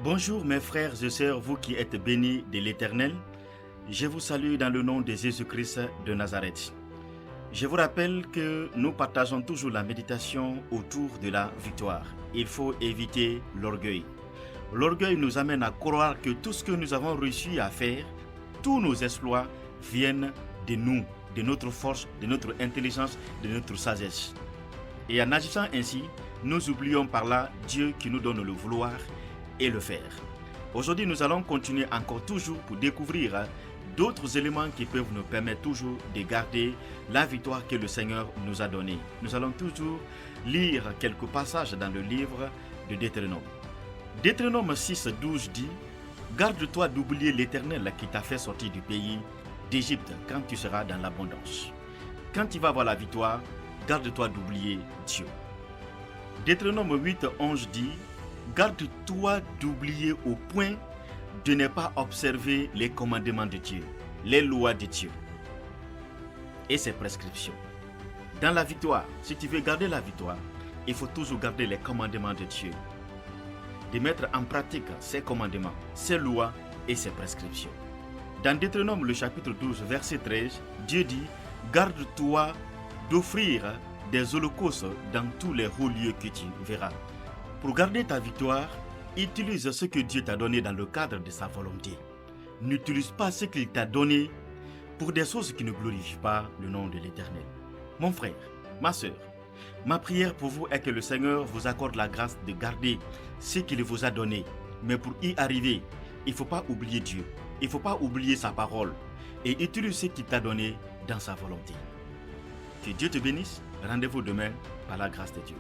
Bonjour mes frères et sœurs, vous qui êtes bénis de l'Éternel. Je vous salue dans le nom de Jésus-Christ de Nazareth. Je vous rappelle que nous partageons toujours la méditation autour de la victoire. Il faut éviter l'orgueil. L'orgueil nous amène à croire que tout ce que nous avons réussi à faire, tous nos exploits viennent de nous, de notre force, de notre intelligence, de notre sagesse. Et en agissant ainsi, nous oublions par là Dieu qui nous donne le vouloir et le faire. Aujourd'hui, nous allons continuer encore toujours pour découvrir d'autres éléments qui peuvent nous permettre toujours de garder la victoire que le Seigneur nous a donnée. Nous allons toujours lire quelques passages dans le livre de Deutéronome. Deutéronome 6:12 dit « Garde-toi d'oublier l'Éternel qui t'a fait sortir du pays d'Égypte quand tu seras dans l'abondance. Quand tu vas avoir la victoire, garde-toi d'oublier Dieu. » Deutéronome 8:11 dit « Garde-toi d'oublier au point de ne pas observer les commandements de Dieu, les lois de Dieu et ses prescriptions. » Dans la victoire, si tu veux garder la victoire, il faut toujours garder les commandements de Dieu, de mettre en pratique ses commandements, ses lois et ses prescriptions. Dans Deutéronome le chapitre 12, verset 13, Dieu dit « Garde-toi d'offrir des holocaustes dans tous les hauts lieux que tu verras. » Pour garder ta victoire, utilise ce que Dieu t'a donné dans le cadre de sa volonté. N'utilise pas ce qu'il t'a donné pour des choses qui ne glorifient pas le nom de l'Éternel. Mon frère, ma soeur, ma prière pour vous est que le Seigneur vous accorde la grâce de garder ce qu'il vous a donné. Mais pour y arriver, il ne faut pas oublier Dieu. Il ne faut pas oublier sa parole. Et utilise ce qu'il t'a donné dans sa volonté. Que Dieu te bénisse. Rendez-vous demain par la grâce de Dieu.